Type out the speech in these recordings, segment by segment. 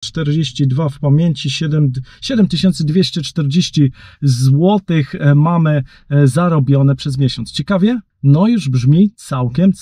42 w pamięci, 7240 zł mamy zarobione przez miesiąc. Ciekawie? No już brzmi całkiem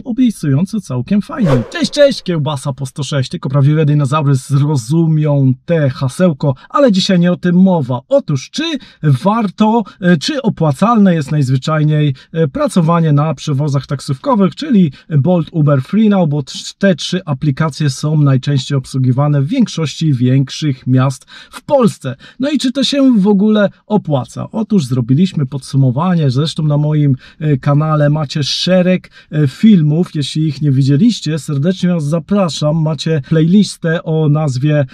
obiecująco, całkiem fajnie. Cześć, kiełbasa po 106, tylko prawdziwe dinozaury zrozumią te hasełko, ale dzisiaj nie o tym mowa. Otóż, czy warto, czy opłacalne jest najzwyczajniej pracowanie na przewozach taksówkowych, czyli Bolt, Uber, FreeNow, bo te trzy aplikacje są najczęściej obsługiwane w większości większych miast w Polsce. No i czy to się w ogóle opłaca? Otóż zrobiliśmy podsumowanie, zresztą na moim kanale macie szereg filmów, jeśli ich nie widzieliście, serdecznie Was zapraszam, macie playlistę o nazwie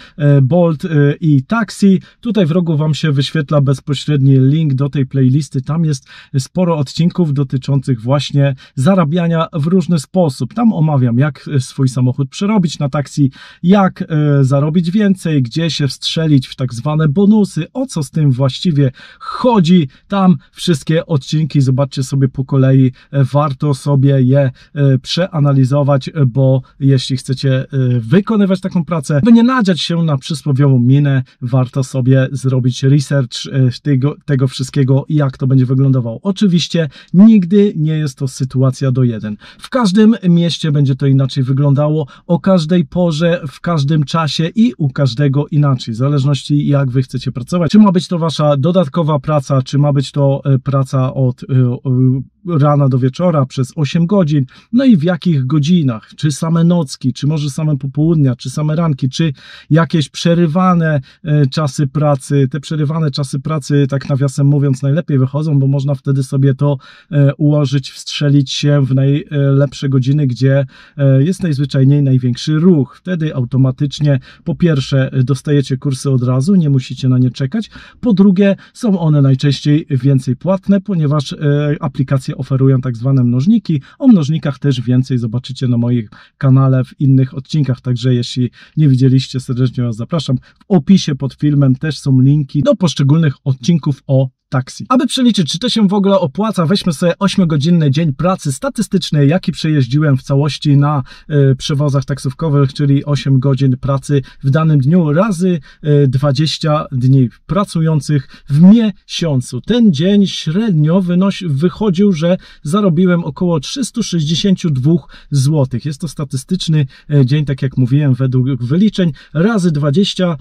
Bolt i Taxi, tutaj w rogu Wam się wyświetla bezpośredni link do tej playlisty, tam jest sporo odcinków dotyczących właśnie zarabiania w różny sposób, tam omawiam jak swój samochód przerobić na taksi, jak zarobić więcej, gdzie się wstrzelić w tak zwane bonusy, o co z tym właściwie chodzi, tam wszystkie odcinki zobaczcie sobie po kolei, warto sobie je przeanalizować, bo jeśli chcecie wykonywać taką pracę, by nie nadziać się na przysłowiową minę, warto sobie zrobić research tego wszystkiego, jak to będzie wyglądało. Oczywiście nigdy nie jest to sytuacja do jeden. W każdym mieście będzie to inaczej wyglądało, o każdej porze, w każdym czasie i u każdego inaczej, w zależności jak Wy chcecie pracować. Czy ma być to Wasza dodatkowa praca, czy ma być to praca od rana do wieczora przez 8 godzin, no i w jakich godzinach, czy same nocki, czy może same popołudnia, czy same ranki, czy jakieś przerywane czasy pracy. Te przerywane czasy pracy, tak nawiasem mówiąc, najlepiej wychodzą, bo można wtedy sobie to ułożyć, wstrzelić się w najlepsze godziny, gdzie jest najzwyczajniej największy ruch. Wtedy automatycznie, po pierwsze, dostajecie kursy od razu, nie musicie na nie czekać, po drugie, są one najczęściej więcej płatne, ponieważ aplikacje oferują tak zwane mnożniki. O mnożnikach też więcej zobaczycie na moim kanale w innych odcinkach, także jeśli nie widzieliście, serdecznie Was zapraszam. W opisie pod filmem też są linki do poszczególnych odcinków o taksi. Aby przeliczyć, czy to się w ogóle opłaca, weźmy sobie 8-godzinny dzień pracy statystyczny, jaki przejeździłem w całości na przewozach taksówkowych, czyli 8 godzin pracy w danym dniu razy 20 dni pracujących w miesiącu. Ten dzień średnio wychodził, że zarobiłem około 362 zł. Jest to statystyczny dzień, tak jak mówiłem, według wyliczeń, razy 20,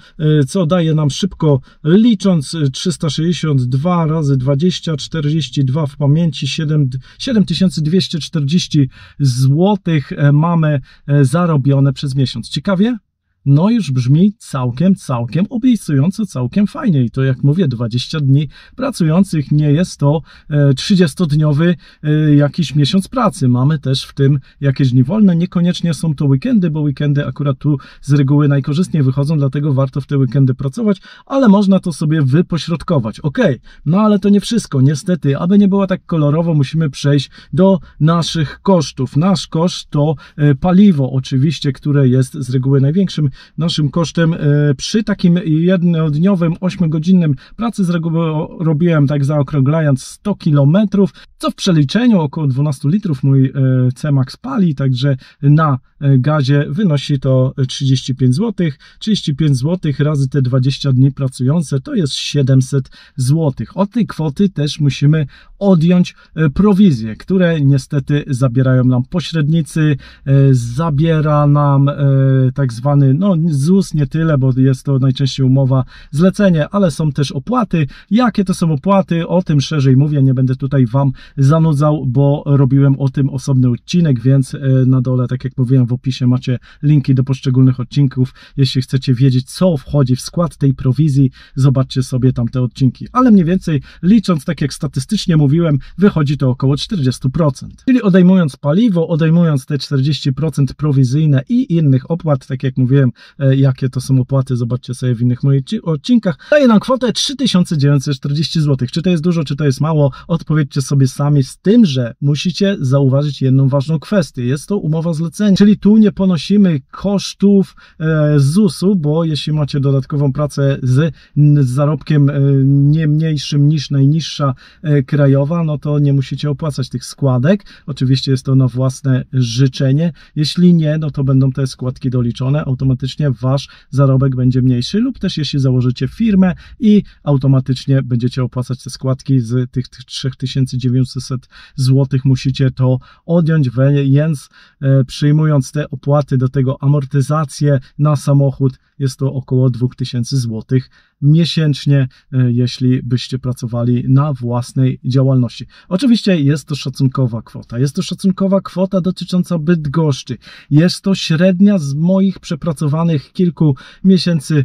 co daje nam szybko licząc 362 razy 20, 42 w pamięci, 7240 zł mamy zarobione przez miesiąc. Ciekawie? No już brzmi całkiem obiecująco, całkiem fajnie. I to jak mówię, 20 dni pracujących, nie jest to 30-dniowy jakiś miesiąc pracy. Mamy też w tym jakieś dni wolne. Niekoniecznie są to weekendy, bo weekendy akurat tu z reguły najkorzystniej wychodzą, dlatego warto w te weekendy pracować, ale można to sobie wypośrodkować. No ale to nie wszystko. Niestety, aby nie było tak kolorowo, musimy przejść do naszych kosztów. Nasz koszt to paliwo oczywiście, które jest z reguły największym naszym kosztem. Przy takim jednodniowym, 8-godzinnym pracy z reguły robiłem, tak zaokrąglając, 100 km, co w przeliczeniu około 12 litrów mój C-Max pali, także na gazie wynosi to 35 zł. 35 zł razy te 20 dni pracujące to jest 700 zł. Od tej kwoty też musimy odjąć prowizje, które niestety zabierają nam pośrednicy, zabiera nam tak zwany ZUS, nie tyle, bo jest to najczęściej umowa zlecenie, ale są też opłaty. Jakie to są opłaty? O tym szerzej mówię, nie będę tutaj Wam zanudzał, bo robiłem o tym osobny odcinek, więc na dole, tak jak mówiłem, w opisie macie linki do poszczególnych odcinków. Jeśli chcecie wiedzieć, co wchodzi w skład tej prowizji, zobaczcie sobie tam te odcinki. Ale mniej więcej licząc, tak jak statystycznie mówiłem, wychodzi to około 40%. Czyli odejmując paliwo, odejmując te 40% prowizyjne i innych opłat, tak jak mówiłem, jakie to są opłaty, zobaczcie sobie w innych moich odcinkach, daje nam kwotę 3940 zł. Czy to jest dużo, czy to jest mało? Odpowiedzcie sobie sami, z tym, że musicie zauważyć jedną ważną kwestię. Jest to umowa zlecenia, czyli tu nie ponosimy kosztów ZUS-u, bo jeśli macie dodatkową pracę z zarobkiem nie mniejszym niż najniższa krajowa, no to nie musicie opłacać tych składek. Oczywiście jest to na własne życzenie. Jeśli nie, no to będą te składki doliczone automatycznie automatycznie wasz zarobek będzie mniejszy, lub też jeśli założycie firmę i automatycznie będziecie opłacać te składki z tych 3900 zł, musicie to odjąć, więc przyjmując te opłaty, do tego amortyzację na samochód, jest to około 2000 zł miesięcznie, jeśli byście pracowali na własnej działalności. Oczywiście jest to szacunkowa kwota. Jest to szacunkowa kwota dotycząca Bydgoszczy. Jest to średnia z moich przepracowanych kilku miesięcy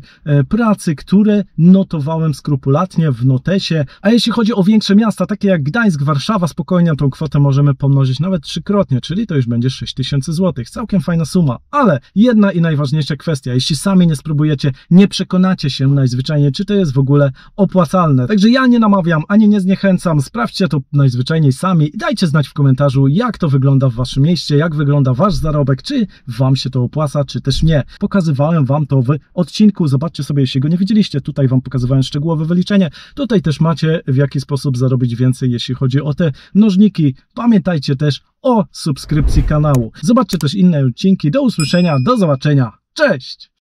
pracy, które notowałem skrupulatnie w notesie. A jeśli chodzi o większe miasta, takie jak Gdańsk, Warszawa, spokojnie tą kwotę możemy pomnożyć nawet trzykrotnie, czyli to już będzie 6000 zł. Całkiem fajna suma. Ale jedna i najważniejsza kwestia, jeśli sami nie spróbujecie, nie przekonacie się najzwyczajniej, czy to jest w ogóle opłacalne. Także ja nie namawiam, ani nie zniechęcam, sprawdźcie to najzwyczajniej sami i dajcie znać w komentarzu, jak to wygląda w waszym mieście, jak wygląda wasz zarobek, czy wam się to opłaca, czy też nie. Pokazywałem wam to w odcinku, zobaczcie sobie, jeśli go nie widzieliście, tutaj wam pokazywałem szczegółowe wyliczenie, tutaj też macie w jaki sposób zarobić więcej, jeśli chodzi o te mnożniki. Pamiętajcie też o subskrypcji kanału. Zobaczcie też inne odcinki, do usłyszenia, do zobaczenia, cześć!